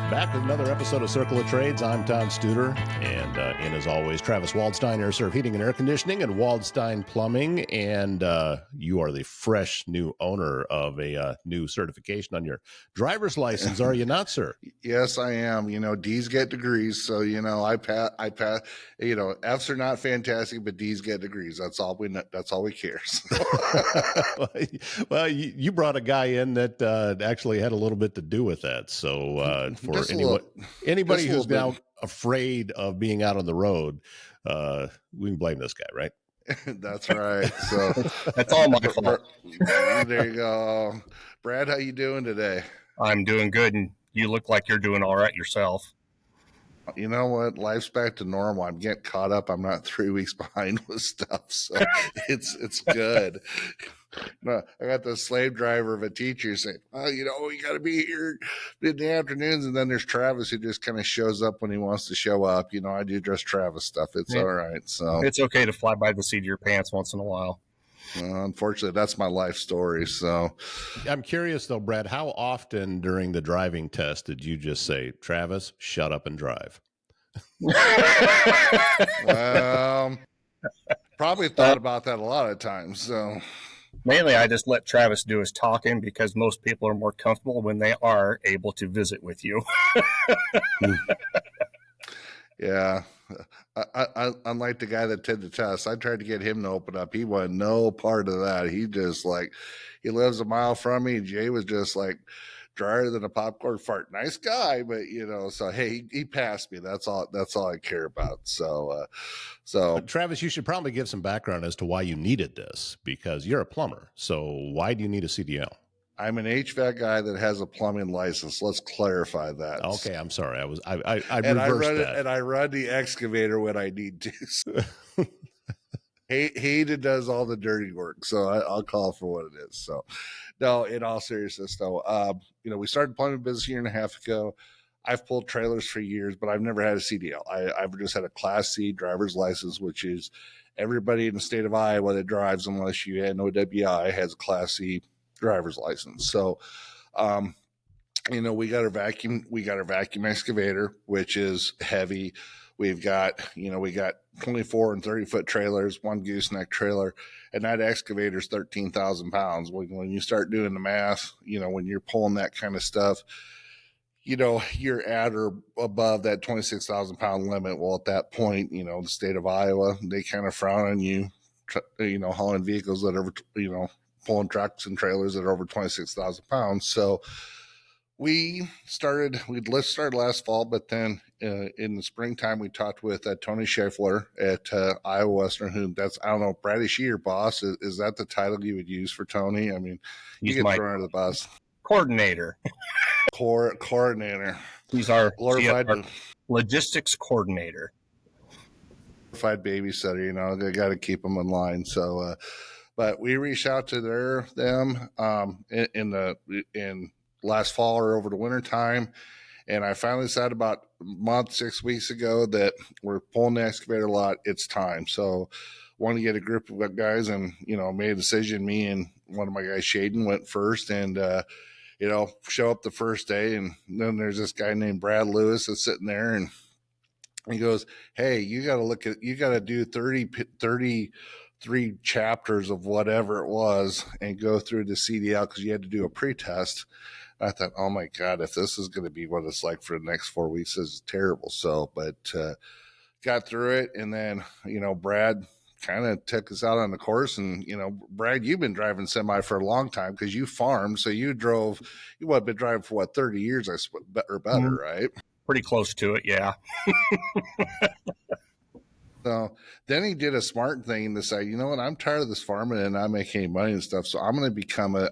Back with another episode of Circle of Trades. I'm Tom Studer, and in as always, Travis Waldstein, Air Serv Heating and Air Conditioning, and Waldstein Plumbing. And you are the fresh new owner of a new certification on your driver's license, are you not, sir? Yes, I am. D's get degrees, so I pass. F's are not fantastic, but D's get degrees. That's all we care. Well, you brought a guy in that actually had a little bit to do with that. So for anybody who's now afraid of being out on the road, we can blame this guy, right? That's right. So that's all my fault. There you go. Brad, how you doing today? I'm doing good, and you look like you're doing all right yourself. You know what? Life's back to normal. I'm getting caught up. I'm not 3 weeks behind with stuff, so it's good. No, I got the slave driver of a teacher saying, "Oh, we got to be here in the afternoons." And then there's Travis who just kind of shows up when he wants to show up. I do just Travis stuff. It's all right. So it's okay to fly by the seat of your pants once in a while. Unfortunately, that's my life story. So I'm curious though, Brad, how often during the driving test did you just say, "Travis, shut up and drive"? Well, probably thought about that a lot of times. So mainly I just let Travis do his talking because most people are more comfortable when they are able to visit with you. Yeah. I unlike the guy that did the test, I tried to get him to open up. He wanted no part of that. He just he lives a mile from me. Jay was just drier than a popcorn fart. Nice guy, but so hey, he passed me. That's all I care about. So Travis, you should probably give some background as to why you needed this, because you're a plumber. So why do you need a CDL? I'm an HVAC guy that has a plumbing license. Let's clarify that. Okay, I'm sorry. I I run the excavator when I need to. Hayden does all the dirty work, so I'll call for what it is. So, no, in all seriousness, though, we started plumbing business a year and a half ago. I've pulled trailers for years, but I've never had a CDL. I've just had a Class C driver's license, which is everybody in the state of Iowa that drives, unless you had an OWI, has a Class C driver's license. So, we got our vacuum excavator, which is heavy. We got 24 and 30 foot trailers, one gooseneck trailer, and that excavator is 13,000 pounds. When you start doing the math, when you're pulling that kind of stuff, you're at or above that 26,000 pound limit. Well, at that point, the state of Iowa, they kind of frown on you, hauling vehicles that are, pulling trucks and trailers that are over 26,000 pounds. So we'd started last fall, but then in the springtime, we talked with Tony Scheffler at Iowa Western, who I don't know, Brad, is she your boss? Is that the title you would use for Tony? I mean, you get thrown under the bus. Coordinator. Coordinator. He's our logistics coordinator. Glorified babysitter, they got to keep them in line. So, but we reached out to them in last fall or over the winter time. And I finally decided about a month, 6 weeks ago that we're pulling the excavator a lot. It's time. So wanted to get a group of guys and, made a decision. Me and one of my guys, Shaden, went first and, show up the first day. And then there's this guy named Brad Lewis that's sitting there and he goes, "Hey, you got to do 33 chapters of whatever it was and go through the CDL because you had to do a pre-test." I thought, oh my God, if this is going to be what it's like for the next 4 weeks, this is terrible. So, but got through it. And then, Brad kind of took us out on the course. And, Brad, you've been driving semi for a long time because you farmed. So you had been driving for 30 years, or better, right? Pretty close to it. Yeah. So then he did a smart thing to say, you know what, I'm tired of this farming and not making any money and stuff. So I'm going to become an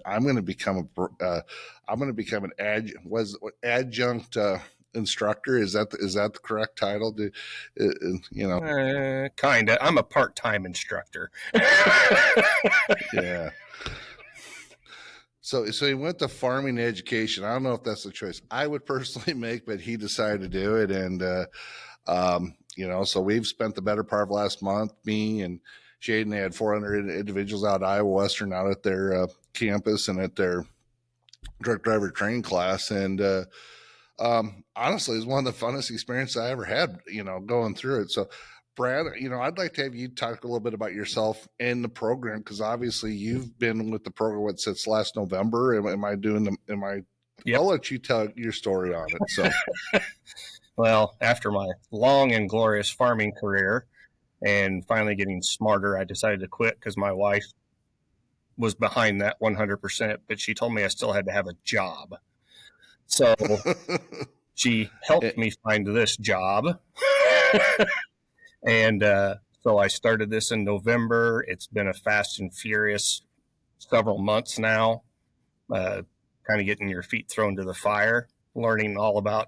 adjunct instructor. Is that the correct title? Kind of. I'm a part-time instructor. Yeah. So he went to farming education. I don't know if that's the choice I would personally make, but he decided to do it. And, so we've spent the better part of last month, me and Shaden, they had 400 individuals out at Iowa Western out at their campus and at their truck driver training class. And honestly, it's one of the funnest experiences I ever had, going through it. So, Brad, I'd like to have you talk a little bit about yourself and the program, because obviously you've been with the program since last November. Yep. I'll let you tell your story on it. So, Well, after my long and glorious farming career and finally getting smarter, I decided to quit because my wife was behind that 100%, but she told me I still had to have a job. So she helped me find this job. And so I started this in November. It's been a fast and furious several months now, kind of getting your feet thrown to the fire, learning all about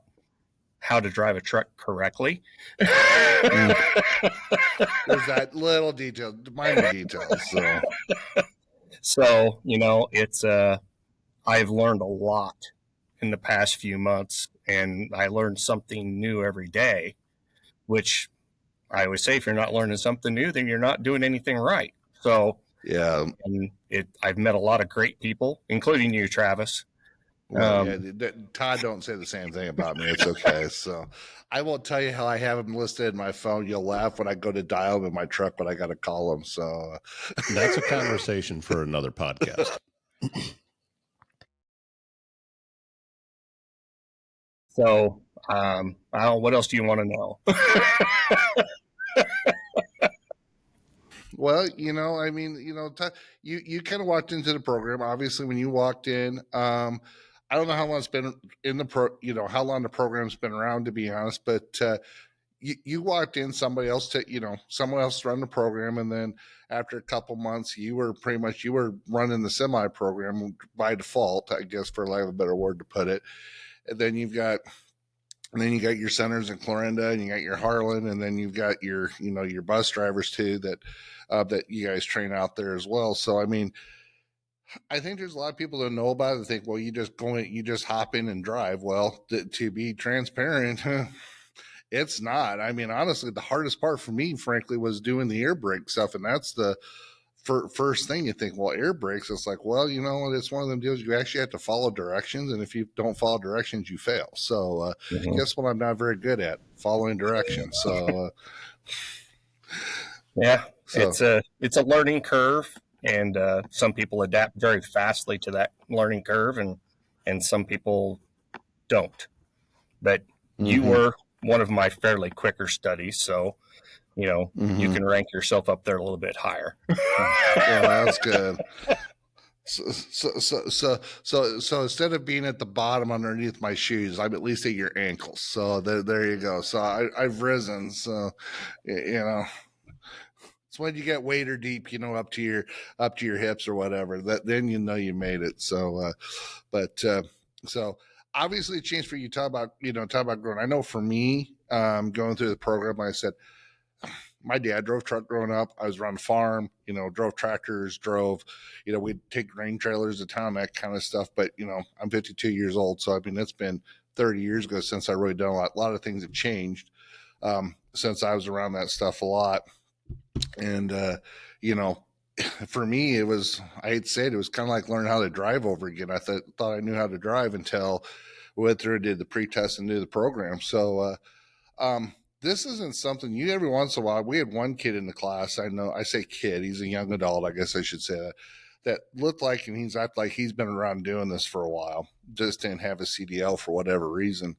how to drive a truck correctly. There's that little detail, minor details. So, it's I've learned a lot in the past few months, and I learned something new every day, which I always say, if you're not learning something new, then you're not doing anything right. So, yeah, and I've met a lot of great people, including you, Travis. Well, Todd don't say the same thing about me. It's okay. So I won't tell you how I have him listed in my phone. You'll laugh when I go to dial him in my truck, but I got to call him. So that's a conversation for another podcast. So I don't know, what else do you want to know? Well, you kind of walked into the program. Obviously, when you walked in, I don't know how long it's been in how long the program's been around, to be honest, but you walked in, someone else run the program. And then after a couple months, you were running the semi program by default, I guess, for lack of a better word to put it. And then you got your centers in Clarinda, and you got your Harlan, and then you've got your bus drivers too, that you guys train out there as well. So, I mean, I think there's a lot of people that know about it. They think, well, you just hop in and drive. Well, to be transparent, it's not. I mean, honestly, the hardest part for me, frankly, was doing the air brake stuff. And that's the first thing you think, well, air brakes. It's like, well, it's one of them deals. You actually have to follow directions. And if you don't follow directions, you fail. So guess what I'm not very good at? Following directions. So yeah, so it's a learning curve. And some people adapt very fastly to that learning curve, and some people don't. But you were one of my fairly quicker studies, so you can rank yourself up there a little bit higher. Well, that's good. So instead of being at the bottom underneath my shoes, I'm at least at your ankles. So there you go. So I've risen. So it's when you get wader deep, up to your hips or whatever. Then you made it. So, so obviously it changed for you. Talk about growing. I know for me, going through the program, like I said, my dad drove truck growing up. I was around the farm, drove tractors, we'd take grain trailers to town, that kind of stuff. But, I'm 52 years old. So, I mean, it's been 30 years ago since I really done a lot. A lot of things have changed since I was around that stuff a lot. And, for me, it was, I hate to say it, it was kind of like learning how to drive over again. I thought I knew how to drive until we went through and did the pre-test and did the program. So, this isn't something you every once in a while. We had one kid in the class. I say kid, he's a young adult, I guess I should say that looked like, and he's acted like he's been around doing this for a while, just didn't have a CDL for whatever reason.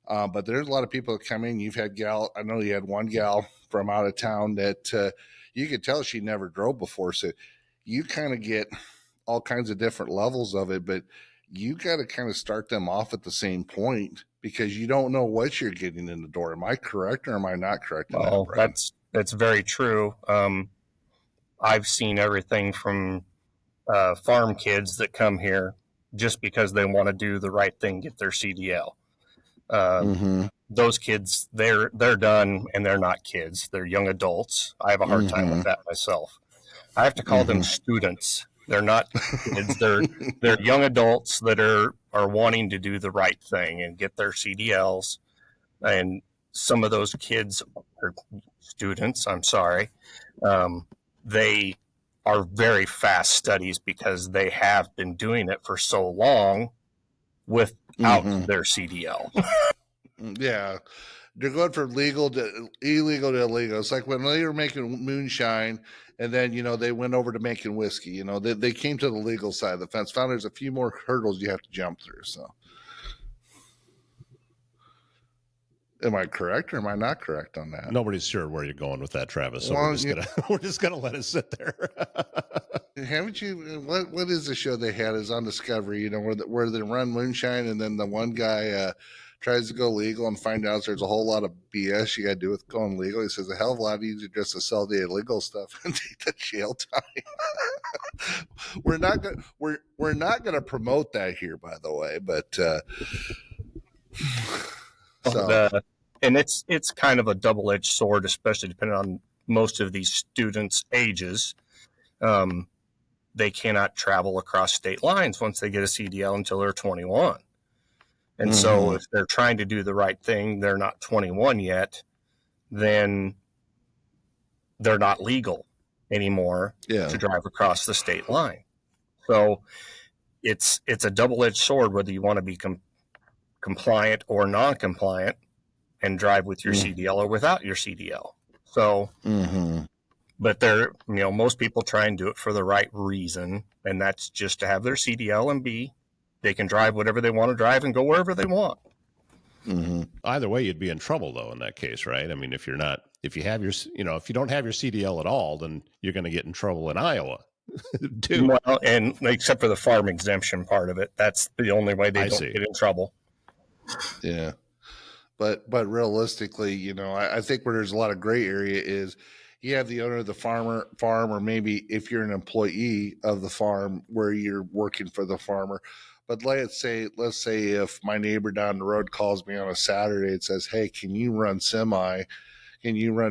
But there's a lot of people that come in. You've had I know you had one gal from out of town that you could tell she never drove before. So you kind of get all kinds of different levels of it, but you got to kind of start them off at the same point because you don't know what you're getting in the door. Am I correct or am I not correct? Well, that's very true. I've seen everything from farm kids that come here just because they want to do the right thing, get their CDL. Those kids, they're done, and they're not kids. They're young adults. I have a hard time with that myself. I have to call them students. They're not kids. They're young adults that are wanting to do the right thing and get their CDLs. And some of those kids are students. I'm sorry. They are very fast studies because they have been doing it for so long without Mhm. their CDL. Yeah. They're going from legal to illegal to illegal. It's like when they were making moonshine and then, they went over to making whiskey. They came to the legal side of the fence, found there's a few more hurdles you have to jump through. So, am I correct or am I not correct on that? Nobody's sure where you're going with that, Travis. So Well, we're just gonna let it sit there. haven't you? What is the show they had? Is on Discovery. Where they run moonshine, and then the one guy tries to go legal and find out there's a whole lot of BS you got to do with going legal. He says a hell of a lot easier just to sell the illegal stuff and take the jail time. We're not gonna promote that here, by the way, but And it's kind of a double-edged sword, especially depending on most of these students' ages. They cannot travel across state lines once they get a CDL until they're 21. And so if they're trying to do the right thing, they're not 21 yet, then they're not legal anymore to drive across the state line. So it's a double-edged sword, whether you want to be compliant or non-compliant and drive with your CDL or without your CDL. So, but most people try and do it for the right reason, and that's just to have their CDL and they can drive whatever they want to drive and go wherever they want. Either way, you'd be in trouble though in that case, right? I mean, if you don't have your CDL at all, then you're going to get in trouble in Iowa too. Well, and except for the farm exemption part of it, that's the only way they don't get in trouble. Yeah. But realistically, I think where there's a lot of gray area is you have the owner of the farm, or maybe if you're an employee of the farm where you're working for the farmer. But let's say if my neighbor down the road calls me on a Saturday and says, "Hey, can you run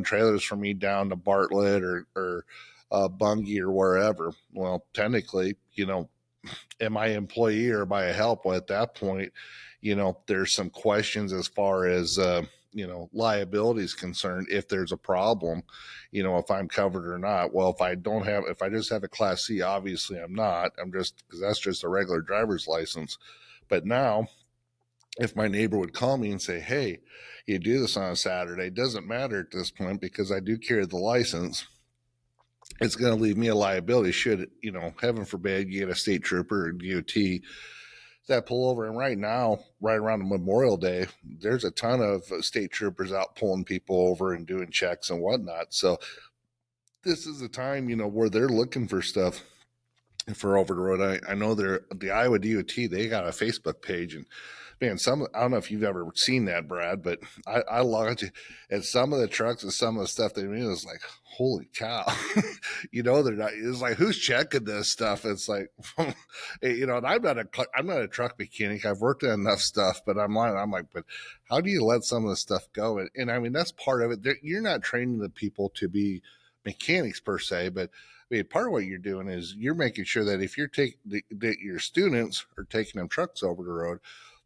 trailers for me down to Bartlett or Bungie or wherever?" Well, technically, am I an employee or am I a help? Well, at that point, there's some questions as far as liability is concerned. If there's a problem, if I'm covered or not. Well, if I just have a Class C, obviously I'm not. Because that's just a regular driver's license. But now, if my neighbor would call me and say, "Hey, you do this on a Saturday," it doesn't matter at this point because I do carry the license. It's going to leave me a liability should, heaven forbid, you get a state trooper or DOT that pull over. And right now, right around Memorial Day, there's a ton of state troopers out pulling people over and doing checks and whatnot. So this is the time, where they're looking for stuff for over the road. I know the Iowa DOT, they got a Facebook page, and man, I don't know if you've ever seen that, Brad, but I logged at some of the trucks and some of the stuff they mean is like, holy cow. They're not, it's like, who's checking this stuff? It's like, and I'm not a truck mechanic. I've worked on enough stuff, but I'm like, but how do you let some of this stuff go? And I mean, that's part of it. You're not training the people to be mechanics per se, but I mean, part of what you're doing is you're making sure that if that your students are taking them trucks over the road,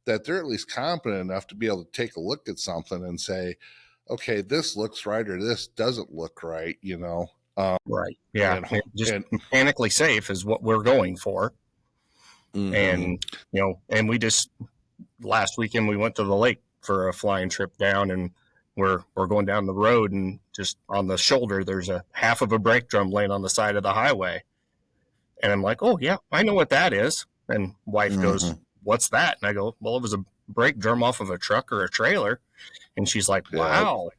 that they're at least competent enough to be able to take a look at something and say, okay, this looks right or this doesn't look right, Right. Yeah. Just mechanically safe is what we're going for. And, and we just, last weekend we went to the lake for a flying trip down, and we're going down the road, and just on the shoulder, there's a half of a brake drum laying on the side of the highway. And I'm like, oh yeah, I know what that is. And wife goes, what's that? And I go, well, it was a brake drum off of a truck or a trailer. And she's like, wow.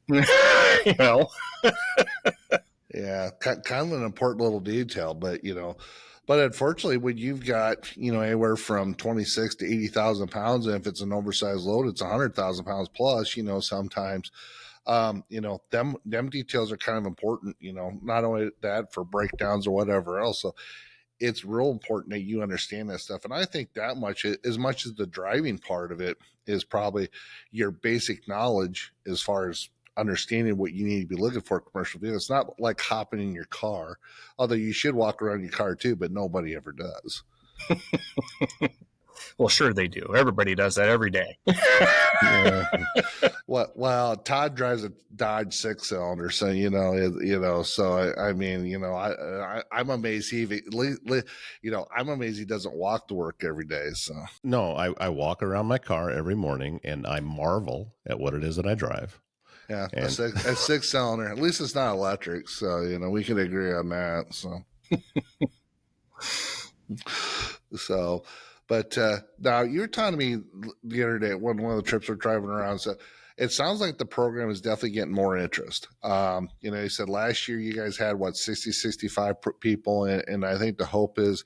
Yeah, kind of an important little detail, but but unfortunately, when you've got anywhere from 26 to 80,000 pounds, and if it's an oversized load, it's 100,000 pounds plus. Sometimes, them details are kind of important. Not only that for breakdowns or whatever else. So it's real important that you understand that stuff. And I think that much, as much as the driving part of it, is probably your basic knowledge as far as understanding what you need to be looking for a commercial vehicle. It's not like hopping in your car, although you should walk around your car too, but nobody ever does. Well, sure they do. Everybody does that every day. Yeah. Well, Todd drives a Dodge 6-cylinder, so So I mean, I'm amazed I'm amazed he doesn't walk to work every day. So No, I walk around my car every morning and I marvel at what it is that I drive. yeah, a And 6-cylinder. At least it's not electric, so we can agree on that. So, but now you were telling me the other day one of the trips we're driving around. So it sounds like the program is definitely getting more interest. You said last year you guys had 65 people, and I think the hope is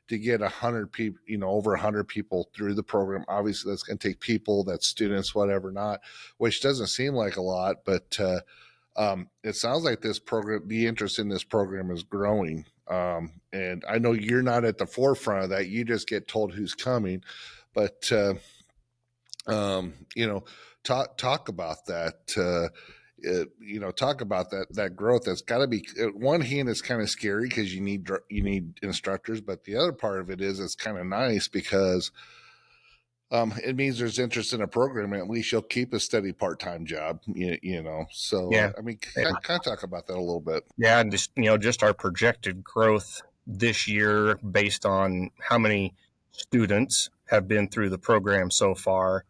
to get 100 people, over 100 people through the program. Obviously, that's going to take people, that's students, whatever, not, which doesn't seem like a lot, but it sounds like this program, the interest in this program is growing. And I know you're not at the forefront of that. You just get told who's coming, but talk about that. Talk about that growth. That's got to be, one hand, it's kind of scary because you need instructors, but the other part of it is it's kind of nice because it means there's interest in a program, and at least you'll keep a steady part-time job. So Yeah. I mean, kind of talk about that a little bit. Yeah, and just our projected growth this year based on how many students have been through the program so far.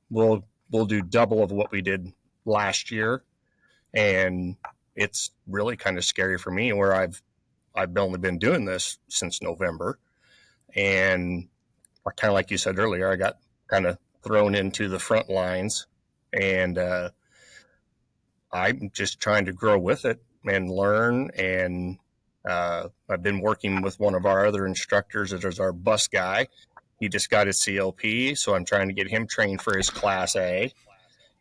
We'll do double of what we did last year, and it's really kind of scary for me where I've only been doing this since November, and kind of like you said earlier, I got kind of thrown into the front lines, and I'm just trying to grow with it and learn. And I've been working with one of our other instructors that is our bus guy. He just got his CLP, so I'm trying to get him trained for his Class A.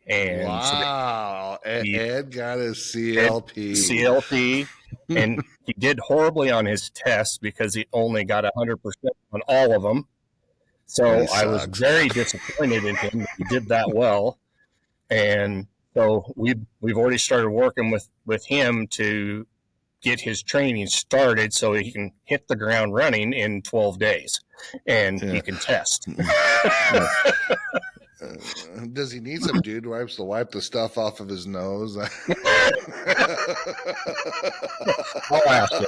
And wow, so Ed got his CLP. CLP, and he did horribly on his test because he only got 100% on all of them. So I was very disappointed in him that he did that well. And so we've already started working with him to get his training started so he can hit the ground running in 12 days and he can test. Does he need some dude wipes to wipe the stuff off of his nose? I'll ask him.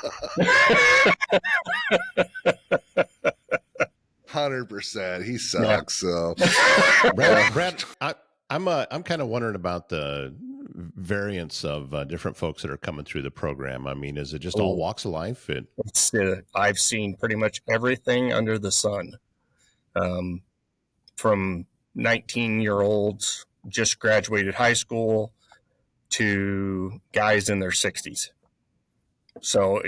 100%. He sucks. Yeah. So, Brad, I'm kind of wondering about the variants of different folks that are coming through the program. I mean, is it just all walks of life? I've seen pretty much everything under the sun, from 19-year-olds just graduated high school to guys in their 60s. So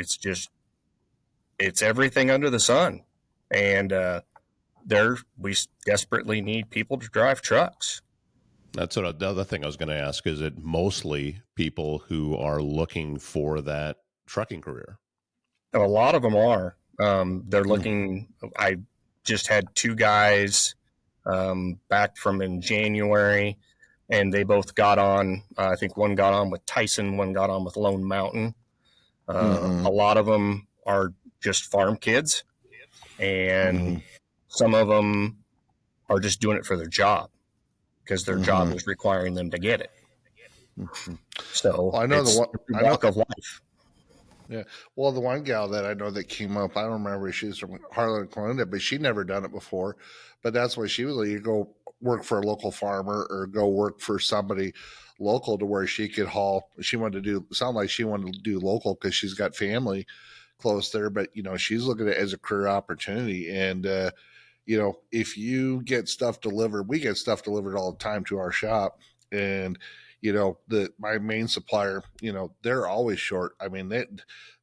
it's everything under the sun, and we desperately need people to drive trucks. That's what the other thing I was going to ask. Is it mostly people who are looking for that trucking career? A lot of them are. They're looking. I just had 2 guys back from in January, and they both got on. I think one got on with Tyson, one got on with Lone Mountain. A lot of them are just farm kids, and some of them are just doing it for their job because their job is requiring them to get it. So I know the walk of life. Yeah. Well, the one gal that I know that came up, I don't remember if she's from Harlan, Columbia, but she'd never done it before. But that's why she was like, you go work for a local farmer or go work for somebody local to where she could haul. She wanted to sound like she wanted to do local because she's got family close there. But, she's looking at it as a career opportunity. And, if you get stuff delivered, we get stuff delivered all the time to our shop. And, my main supplier, they're always short. I mean,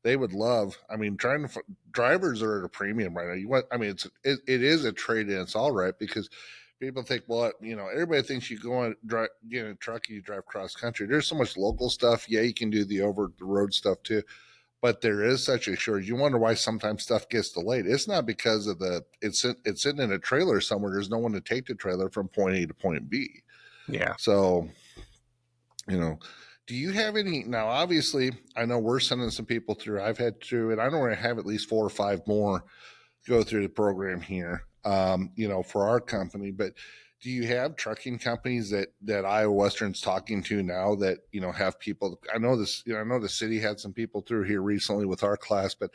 they would love, drivers are at a premium right now. It is a trade in. It's all right because people think, well, everybody thinks you go and get in a truck, you drive cross country. There's so much local stuff. Yeah, you can do the over the road stuff too. But there is such a shortage. You wonder why sometimes stuff gets delayed. It's not because of it's sitting in a trailer somewhere. There's no one to take the trailer from point A to point B. Yeah. So, do you have any now? Obviously, I know we're sending some people through. I've had to, and I know I have at least 4 or 5 more go through the program here. for our company. But do you have trucking companies that Iowa Western's talking to now that, have people? I know the city had some people through here recently with our class, but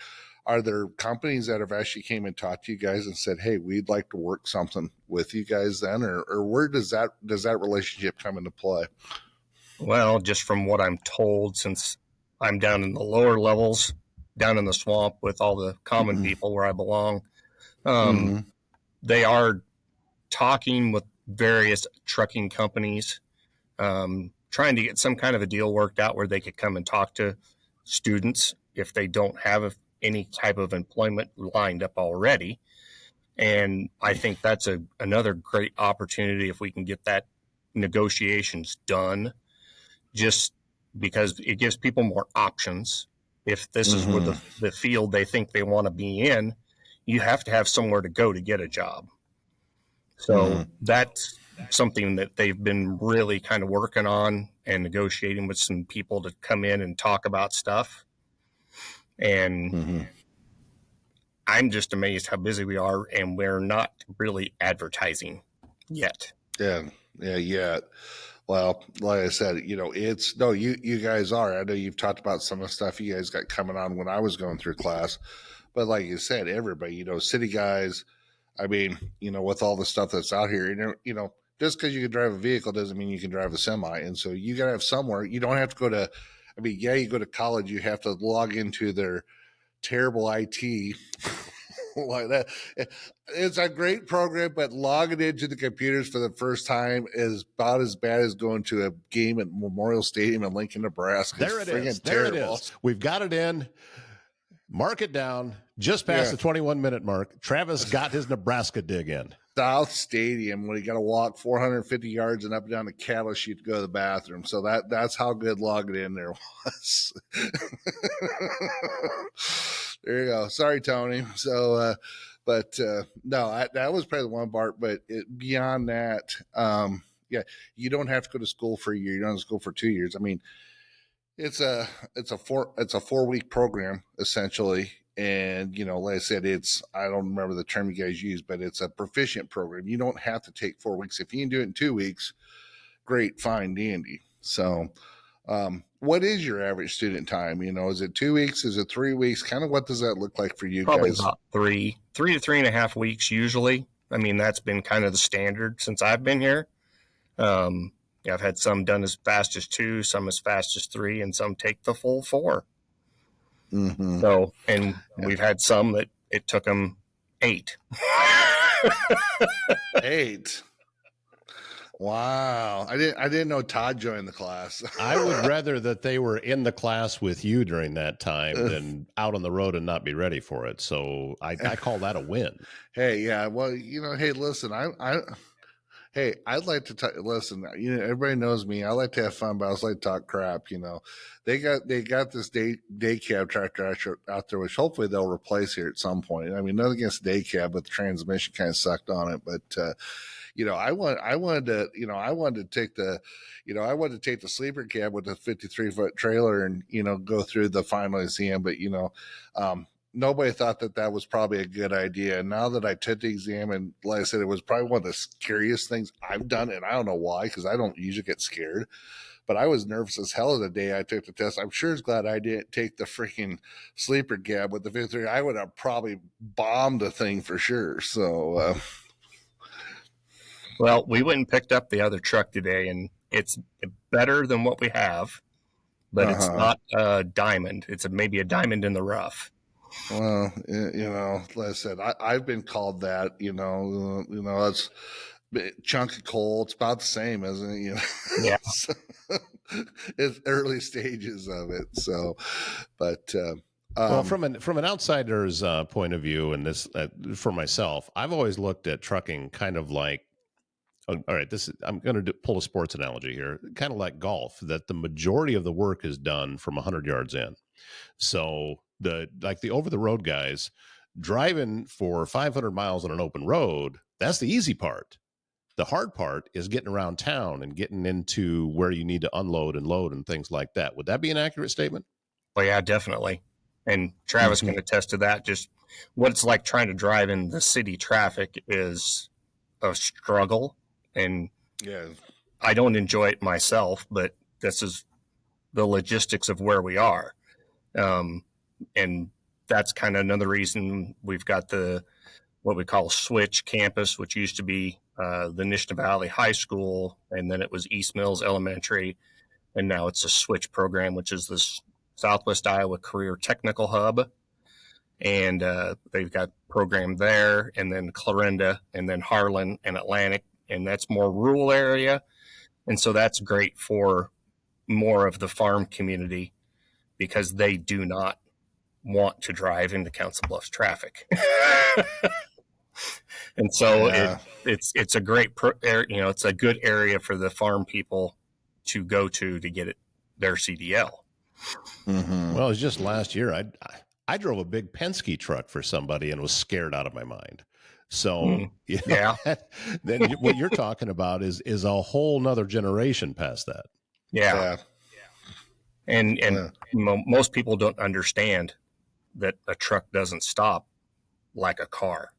are there companies that have actually came and talked to you guys and said, hey, we'd like to work something with you guys then? Or where does that relationship come into play? Well, just from what I'm told, since I'm down in the lower levels, down in the swamp with all the common people where I belong, they are talking with various trucking companies, trying to get some kind of a deal worked out where they could come and talk to students if they don't have any type of employment lined up already. And I think that's another great opportunity if we can get that negotiations done, just because it gives people more options. If this is where the field they think they want to be in, you have to have somewhere to go to get a job. So that's something that they've been really kind of working on and negotiating with some people to come in and talk about stuff. And I'm just amazed how busy we are, and we're not really advertising yet. Yeah. Well, like I said, you guys are. I know you've talked about some of the stuff you guys got coming on when I was going through class, but like you said, everybody, city guys, I mean, with all the stuff that's out here, just because you can drive a vehicle doesn't mean you can drive a semi. And so you got to have somewhere. You don't have to go to, you go to college, you have to log into their terrible IT like that. It's a great program, but logging into the computers for the first time is about as bad as going to a game at Memorial Stadium in Lincoln, Nebraska. There it is. There it is. We've got it in. Mark it down. Just past the 21-minute mark. Travis got his Nebraska dig in. South Stadium, when you got to walk 450 yards and up and down the cattle chute to go to the bathroom. So that's how good logging in there was. There you go. Sorry, Tony. So, no, that was probably the one part. But beyond that, you don't have to go to school for a year. You don't have to school for 2 years. I mean, it's a 4-week program essentially. And, like I said, I don't remember the term you guys use, but it's a proficient program. You don't have to take 4 weeks. If you can do it in 2 weeks, great, fine, dandy. So, what is your average student time? Is it 2 weeks? Is it 3 weeks? Kind of what does that look like for you Probably guys? About 3 to 3.5 weeks usually. I mean, that's been kind of the standard since I've been here. I've had some done as fast as 2, some as fast as 3, and some take the full 4. So, and we've had some that it took them 8. 8. Wow. I didn't know Todd joined the class. I would rather that they were in the class with you during that time than out on the road and not be ready for it. So I call that a win. Hey, yeah. Well, hey, listen, I'd like to listen, everybody knows me. I like to have fun, but I also like to talk crap, They got this day cab tractor out there, which hopefully they'll replace here at some point. I mean, nothing against day cab, but the transmission kind of sucked on it. But, I wanted to take the sleeper cab with the 53-foot trailer and, go through the final exam. But, nobody thought that was probably a good idea. And now that I took the exam, and like I said, it was probably one of the scariest things I've done. And I don't know why, because I don't usually get scared. But I was nervous as hell the day I took the test. I'm sure it's glad I didn't take the freaking sleeper cab with the 53. I would have probably bombed the thing for sure. So, well, we went and picked up the other truck today, and it's better than what we have, but it's not a diamond. It's maybe a diamond in the rough. Well, like I said, I've been called that. It's chunk of coal. It's about the same, isn't it? Yeah. It's early stages of it. So, but well, from an outsider's point of view, and this for myself, I've always looked at trucking kind of like. All right, I'm going to pull a sports analogy here, kind of like golf, that the majority of the work is done from 100 yards in. So the over the road guys driving for 500 miles on an open road, that's the easy part. The hard part is getting around town and getting into where you need to unload and load and things like that. Would that be an accurate statement? Well, yeah, definitely. And Travis can attest to that. Just what it's like trying to drive in the city traffic is a struggle, and Yeah. I don't enjoy it myself, but this is the logistics of where we are. And that's kind of another reason we've got what we call Switch campus, which used to be the Nishna Valley High School, and then it was East Mills Elementary, and now it's a Switch program, which is this Southwest Iowa Career Technical Hub. And they've got program there, and then Clarinda, and then Harlan and Atlantic, and that's more rural area. And so that's great for more of the farm community because they do not want to drive into Council Bluffs traffic. And so it's a great, it's a good area for the farm people to go to get their CDL. Mm-hmm. Well, it was just last year. I drove a big Penske truck for somebody and was scared out of my mind. So yeah, then what you're talking about is a whole nother generation past that. Yeah. And most people don't understand that a truck doesn't stop like a car,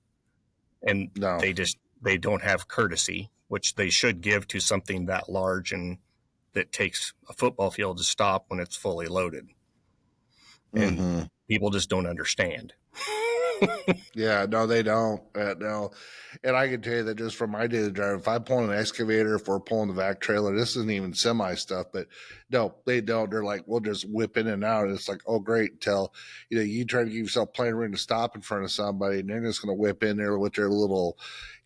and they don't have courtesy, which they should give to something that large and that takes a football field to stop when it's fully loaded. And people just don't understand. Yeah, no, they don't. No. And I can tell you that just from my daily drive, if I'm pulling an excavator, if we're pulling the vac trailer, this isn't even semi stuff, but no, they don't. They're like, we'll just whip in and out. And it's like, oh, great. Until, you try to give yourself plenty of room to stop in front of somebody, and they're just going to whip in there with their little,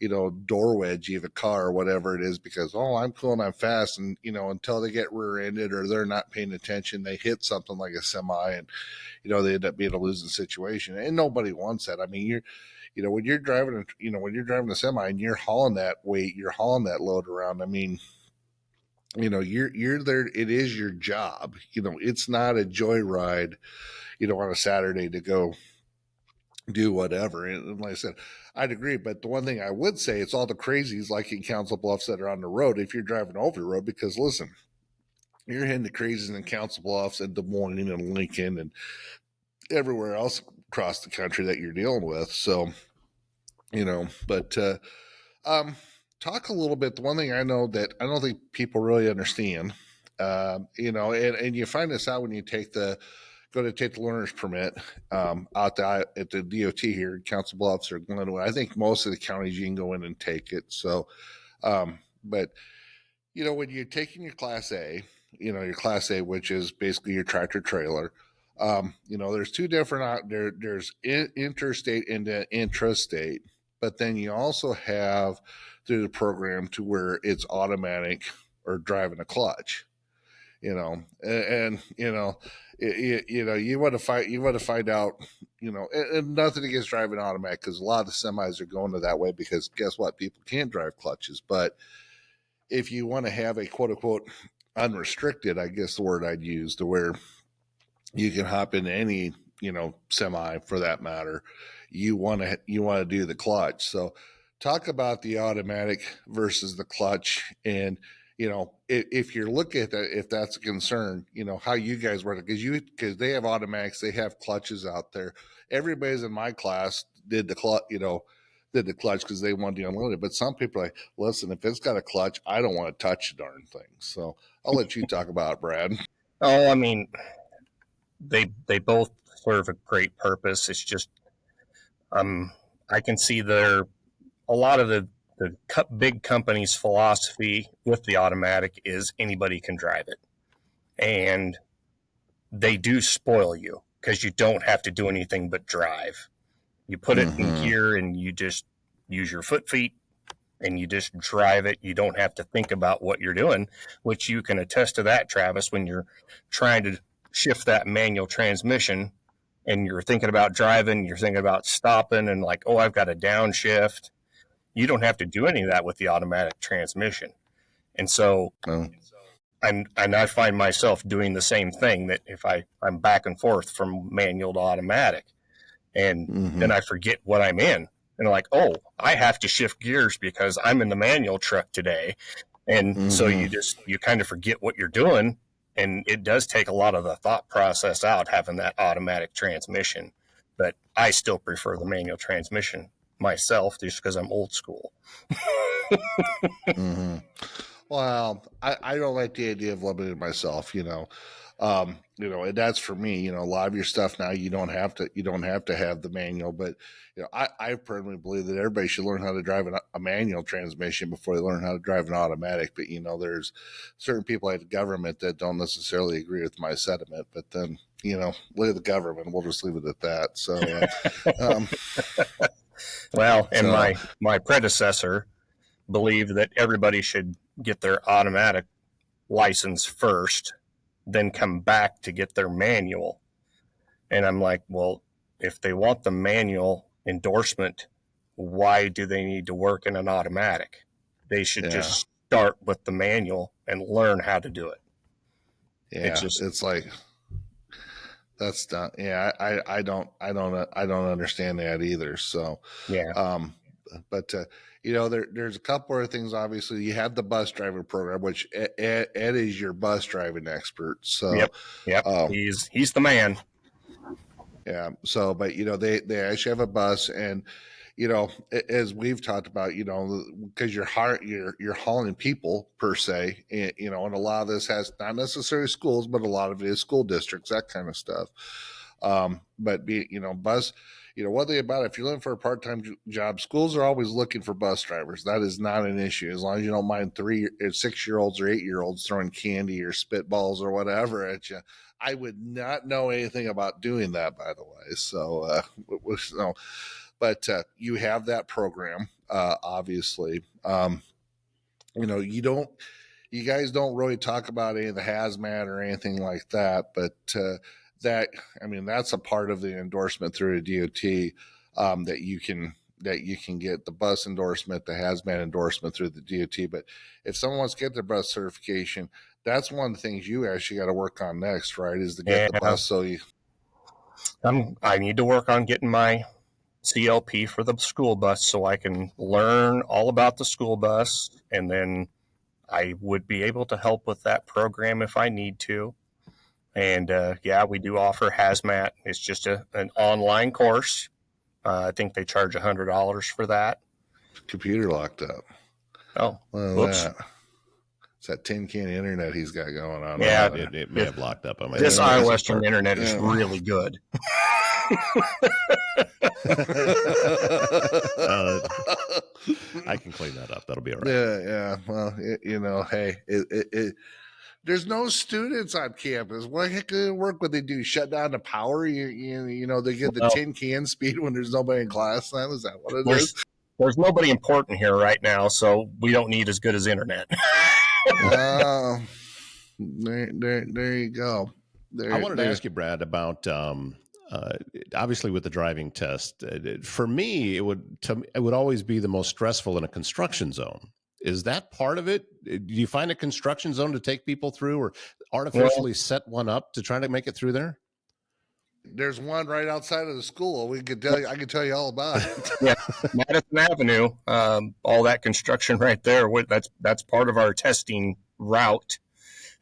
door wedgie of a car or whatever it is because, oh, I'm cool and I'm fast. And, until they get rear ended or they're not paying attention, they hit something like a semi and, they end up being a losing situation. And nobody wants that. I mean, when you're driving a semi and you're hauling that weight, you're hauling that load around. I mean, you're there. It is your job. It's not a joyride, on a Saturday to go do whatever. And like I said, I'd agree. But the one thing I would say, it's all the crazies like in Council Bluffs that are on the road if you're driving over the road, because listen, you're hitting the crazies in Council Bluffs and Des Moines and Lincoln and everywhere else across the country that you're dealing with. So, but talk a little bit. The one thing I know that I don't think people really understand, and you find this out when you go to take the learner's permit out there at the DOT here in Council Bluffs or Glenwood. I think most of the counties you can go in and take it. So, but when you're taking your Class A, which is basically your tractor trailer. There's two different there's interstate and intrastate, but then you also have through the program to where it's automatic or driving a clutch, you want to find out, and nothing against driving automatic because a lot of the semis are going to that way because guess what? People can't drive clutches, but if you want to have a quote unquote unrestricted, I guess the word I'd use to where you can hop into any, semi for that matter. You want to do the clutch. So talk about the automatic versus the clutch. And, if you're looking at that, if that's a concern, how you guys work it, because they have automatics, they have clutches out there. Everybody's in my class did the clutch, because they want to unload it. But some people are like, listen, if it's got a clutch, I don't want to touch the darn thing. So I'll let you talk about it, Brad. Oh, I mean, they both serve a great purpose. It's just, I can see a lot of the big companies' philosophy with the automatic is anybody can drive it. And they do spoil you because you don't have to do anything but drive. You put it in gear and you just use your feet and you just drive it. You don't have to think about what you're doing, which you can attest to that, Travis, when you're trying to shift that manual transmission and you're thinking about driving, you're thinking about stopping and like, oh, I've got a downshift. You don't have to do any of that with the automatic transmission. And so, and I find myself doing the same thing, that if I'm back and forth from manual to automatic and then I forget what I'm in and like, oh, I have to shift gears because I'm in the manual truck today. And so you kind of forget what you're doing. And it does take a lot of the thought process out having that automatic transmission. but I still prefer the manual transmission myself just because I'm old school. Mm-hmm. Well, I don't like the idea of limiting myself, and that's for me, a lot of your stuff now, you don't have to have the manual, but, I personally believe that everybody should learn how to drive a manual transmission before they learn how to drive an automatic. But, there's certain people like the government that don't necessarily agree with my sentiment, but then, look at the government, we'll just leave it at that. So, well, and my predecessor believed that everybody should get their automatic license first, then come back to get their manual. And I'm like, well, if they want the manual endorsement, why do they need to work in an automatic? They should just start with the manual and learn how to do it. Yeah, it's like that's not. Yeah, I don't understand that either. So yeah. But there's a couple other things. Obviously, you have the bus driver program, which Ed is your bus driving expert. So yep. He's the man. Yeah. So, but they actually have a bus, and as we've talked about, because you're hauling people per se, and, and a lot of this has not necessarily schools, but a lot of it is school districts, that kind of stuff. But bus. One thing about it, if you're looking for a part-time job, schools are always looking for bus drivers. That is not an issue, as long as you don't mind 6-year-olds or 8-year-olds throwing candy or spitballs or whatever at you. I would not know anything about doing that, by the way. So, but you have that program, obviously. You guys don't really talk about any of the hazmat or anything like that, but that's a part of the endorsement through the DOT, that you can get the bus endorsement, the hazmat endorsement through the DOT. But if someone wants to get their bus certification, that's one of the things you actually got to work on next, right? Is to get the bus. So I need to work on getting my CLP for the school bus so I can learn all about the school bus, and then I would be able to help with that program if I need to. And we do offer hazmat. It's just an online course. I think they charge $100 for that. Computer locked up. Oh, whoops. It's that tin can internet he's got going on. Yeah, it may have locked up. This iWestern internet is really good. I can clean that up. That'll be all right. Yeah. Well, hey, there's no students on campus. What heck do they work when they do? Shut down the power? They get the tin can speed when there's nobody in class. Is that what it is? There's nobody important here right now, so we don't need as good as internet. There you go. I wanted to ask you, Brad, about obviously with the driving test. For me, it would always be the most stressful in a construction zone. Is that part of it? Do you find a construction zone to take people through, or artificially set one up to try to make it through there? There's one right outside of the school. I can tell you all about it. Yeah, Madison Avenue, all that construction right there. That's part of our testing route,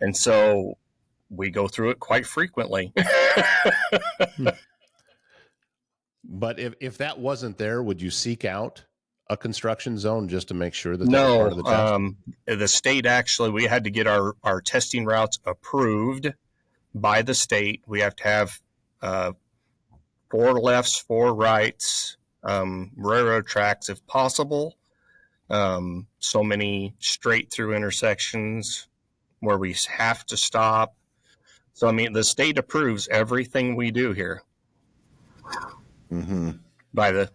and so we go through it quite frequently. But if that wasn't there, would you seek out a construction zone just to make sure that was part of the test? The state actually, we had to get our testing routes approved by the state. We have to have 4 lefts, 4 rights, railroad tracks if possible, so many straight through intersections where we have to stop. So, the state approves everything we do here. Mm-hmm. By the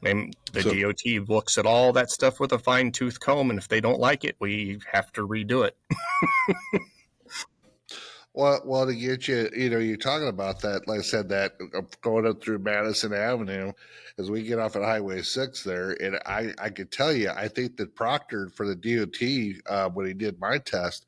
DOT looks at all that stuff with a fine-tooth comb, and if they don't like it, we have to redo it. Well, to get you, you're talking about that, like I said, that going up through Madison Avenue, as we get off at Highway 6 there, and I could tell you, I think that Proctor for the DOT, when he did my test,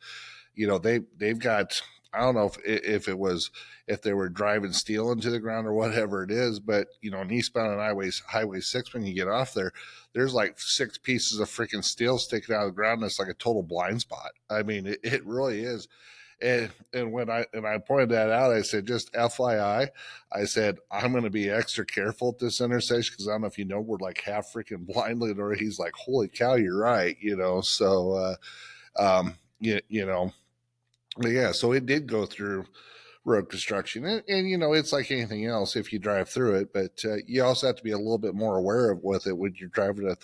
they've got, I don't know if they were driving steel into the ground or whatever it is, but in eastbound on Highway 6, when you get off there, there's like 6 pieces of freaking steel sticking out of the ground. That's like a total blind spot. It really is. And when I pointed that out, I said, just FYI, I said, I'm going to be extra careful at this intersection because I don't know if you know, we're like half freaking blindly. Or he's like, holy cow, you're right, you know. So, you know, but yeah, so it did go through road construction, and you know, it's like anything else if you drive through it, but you also have to be a little bit more aware of with it when you're driving a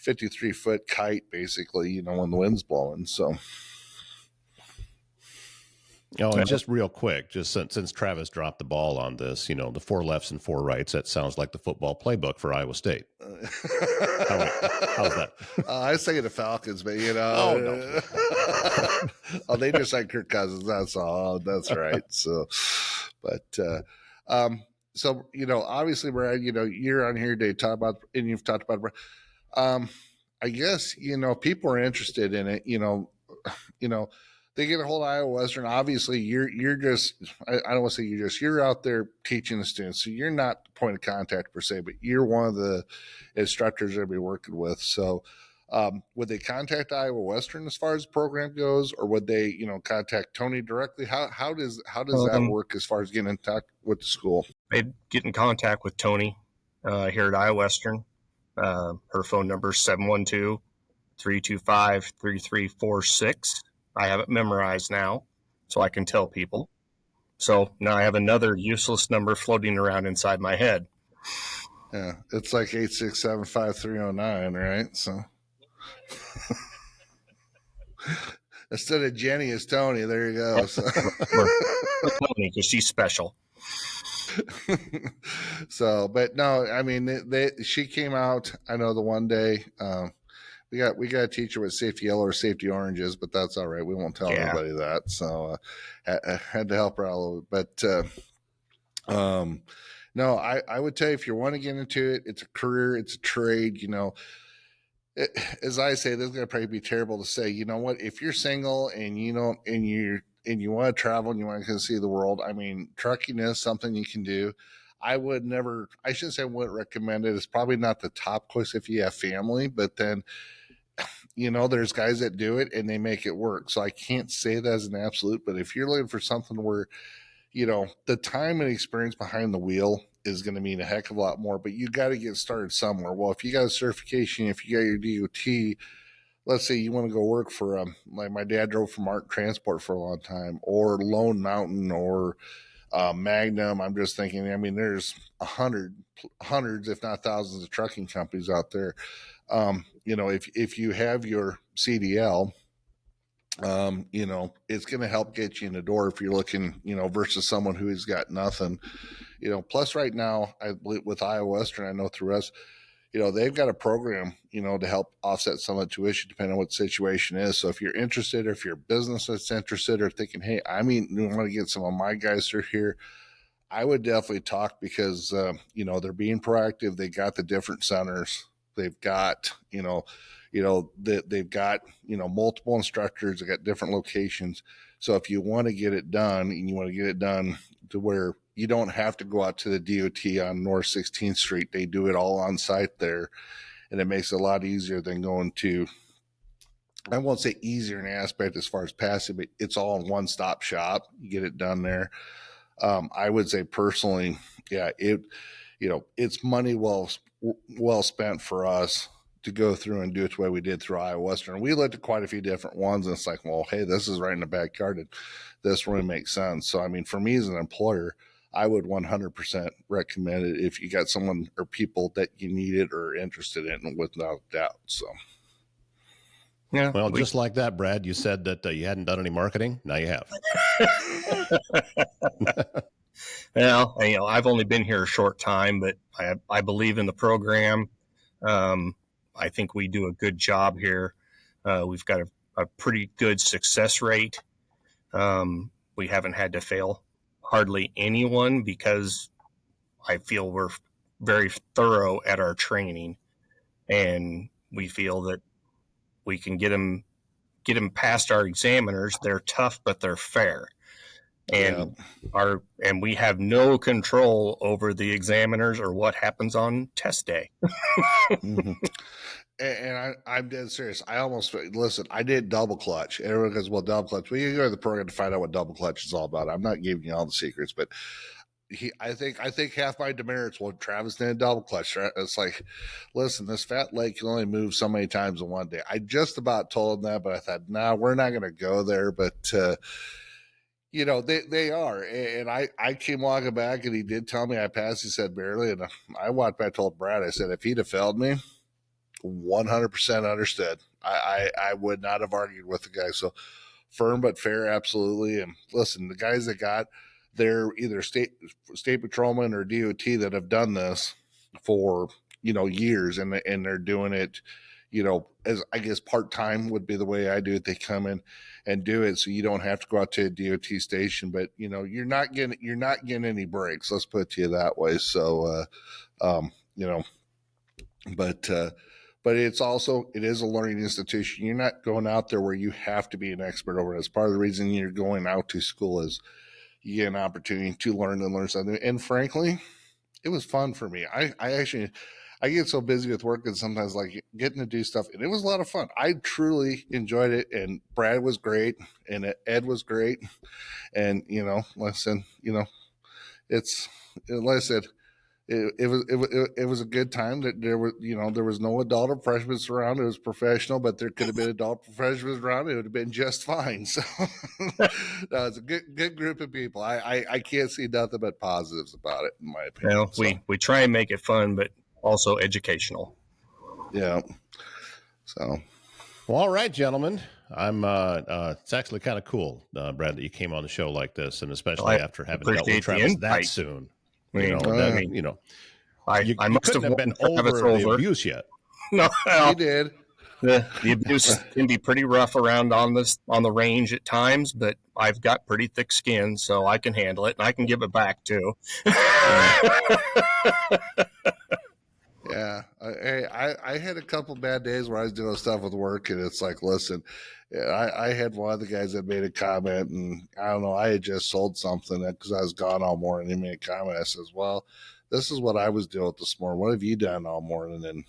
53-foot kite, basically, you know, when the wind's blowing. So Oh, and just real quick, just since Travis dropped the ball on this, you know, the 4 lefts and 4 rights, that sounds like the football playbook for Iowa State. How's that? I say the Falcons, but you know, Oh, no. oh, they just like Kirk Cousins. That's all. That's right. So, but so you know, obviously, Brad, you know, you're on here to talk about, and you've talked about. I guess you know people are interested in it. You know, they get a hold of Iowa Western. Obviously, you're just, I don't want to say you're out there teaching the students. So you're not the point of contact per se, but you're one of the instructors they'll be working with. So would they contact Iowa Western as far as the program goes, or would they, you know, contact Tony directly? How does that work as far as getting in touch with the school? They'd get in contact with Tony here at Iowa Western. Her phone number is 712-325-3346. I have it memorized now, so I can tell people. So now I have another useless number floating around inside my head. Yeah, it's like 867-5309, right? So instead of Jenny, it's Tony. There you go. So. Tony, because she's special. So, but no, I mean, she came out. I know the one day. We got a teacher with safety yellow or safety oranges, but that's all right. We won't tell anybody that. So I had to help her out a little bit. But no, I would tell you, if you want to get into it, it's a career, it's a trade. You know, as I say, this is going to probably be terrible to say. You know what? If you're single and you know, and you want to travel and you want to see the world, I mean, trucking is something you can do. I shouldn't say I wouldn't recommend it. It's probably not the top choice if you have family, but then, you know, there's guys that do it and they make it work. So I can't say that as an absolute, but if you're looking for something where, you know, the time and experience behind the wheel is going to mean a heck of a lot more, but you got to get started somewhere. Well, if you got a certification, if you got your DOT, let's say you want to go work for, like my dad drove for Martin Transport for a long time, or Lone Mountain, or Magnum. I'm just thinking, I mean, there's hundreds, if not thousands of trucking companies out there. You know, if you have your CDL, you know, it's going to help get you in the door if you're looking, you know, versus someone who has got nothing, you know. Plus right now, I believe with Iowa Western, I know through us, you know, they've got a program, you know, to help offset some of the tuition depending on what the situation is. So if you're interested, or if you're a business that's interested, or thinking, hey, I mean, I want to get some of my guys through here, I would definitely talk, because, you know, they're being proactive. They got the different centers. They've got, they've got, you know, multiple instructors. They got different locations. So if you want to get it done, and you want to get it done to where you don't have to go out to the DOT on North 16th Street, they do it all on site there. And it makes it a lot easier than going to, I won't say easier in aspect as far as passing, but it's all in one stop shop. You get it done there. I would say personally, yeah, it's money well spent for us to go through and do it the way we did through Iowa Western. We looked at quite a few different ones, and it's like, well, hey, this is right in the backyard, and this really makes sense. So, I mean, for me as an employer, I would 100% recommend it if you got someone or people that you need it or interested in it, without doubt. So, yeah. Well, just like that, Brad, you said that you hadn't done any marketing. Now you have. Well, you know, I've only been here a short time, but I believe in the program. I think we do a good job here. We've got a pretty good success rate. We haven't had to fail hardly anyone, because I feel we're very thorough at our training, and we feel that we can get them past our examiners. They're tough, but they're fair. And and we have no control over the examiners or what happens on test day. Mm-hmm. I'm dead serious. I almost listen. I did double clutch. Everyone goes, "Well, double clutch." Well, you go to the program to find out what double clutch is all about. I'm not giving you all the secrets, but I think half my demerits. Well, Travis did double clutch. It's like, listen, this fat leg can only move so many times in one day. I just about told him that, but I thought, no, we're not going to go there. But they are. And I came walking back, and he did tell me I passed. He said barely, and I walked back. Told Brad, I said, if he'd have failed me, 100% understood. I would not have argued with the guy. So firm but fair, absolutely. And listen, the guys that got they're either state patrolmen or DOT that have done this for years, and they're doing it as I guess part-time would be the way I do it. They come in and do it so you don't have to go out to a DOT station, but you're not getting any breaks, let's put it to you that way. So but it is a learning institution. You're not going out there where you have to be an expert over it. It's part of the reason you're going out to school is you get an opportunity to learn something. And frankly, it was fun for me. I get so busy with work and sometimes like getting to do stuff, and it was a lot of fun. I truly enjoyed it, and Brad was great, and Ed was great. And listen, it's like I said, it was a good time. That there was no adult or freshmen around. It was professional, but there could have been adult freshmen around. It would have been just fine. So no, it's a good group of people. I can't see nothing but positives about it, in my opinion. We try and make it fun, but also educational. Yeah. So. Well, all right, gentlemen. It's actually kind of cool, Brad, that you came on the show like this, and especially after having dealt with Travis that soon. I must have been over the abuse yet. No, you did. The abuse can be pretty rough around on the range at times, but I've got pretty thick skin, so I can handle it, and I can give it back too. Yeah, I had a couple bad days where I was doing stuff with work, and it's like, listen, I had one of the guys that made a comment, and I don't know, I had just sold something because I was gone all morning. He made a comment. I says, well, this is what I was doing this morning. What have you done all morning? And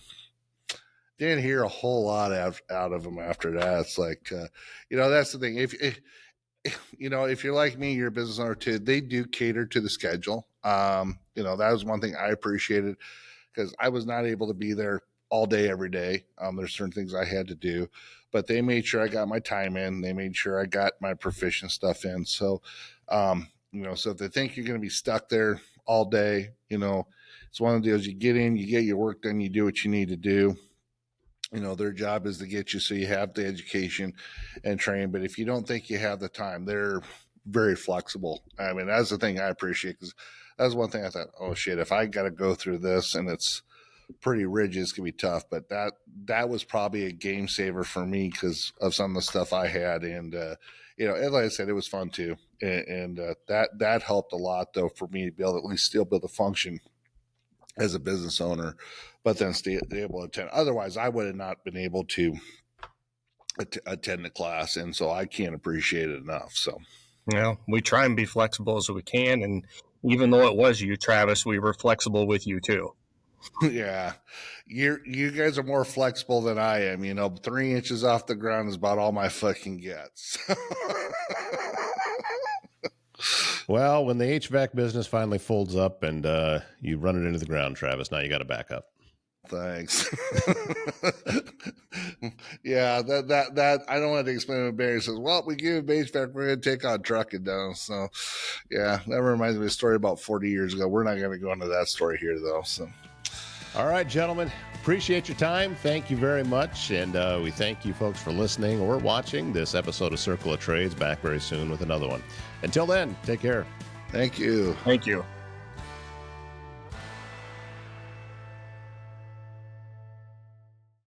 didn't hear a whole lot out of him after that. It's like, that's the thing. If you're like me, you're a business owner too, they do cater to the schedule. That was one thing I appreciated, because I was not able to be there all day, every day. There's certain things I had to do, but they made sure I got my time in. They made sure I got my proficient stuff in. So, so if they think you're going to be stuck there all day, it's one of the deals. You get in, you get your work done, you do what you need to do. Their job is to get you so you have the education and training. But if you don't think you have the time, they're very flexible. I mean, that's the thing I appreciate, because that's one thing I thought, oh shit, if I got to go through this and it's pretty rigid, it's gonna be tough. But that was probably a game saver for me because of some of the stuff I had. And and like I said, it was fun too. And that helped a lot though for me to be able to at least still be able to function as a business owner, but then stay able to attend. Otherwise, I would have not been able to attend the class, and so I can't appreciate it enough. So, we try and be flexible as we can, and even though it was you, Travis, we were flexible with you too. Yeah, you guys are more flexible than I am. 3 inches off the ground is about all my fucking gets. Well, when the HVAC business finally folds up and you run it into the ground, Travis, now you got to back up. Thanks. Yeah, that I don't have to explain to Barry. He says, well, we give HVAC, we're going to take on trucking down. So, yeah, that reminds me of a story about 40 years ago. We're not going to go into that story here, though. So, all right, gentlemen, appreciate your time. Thank you very much. And we thank you folks for listening or watching this episode of Circle of Trades. Back very soon with another one. Until then, take care. Thank you. Thank you.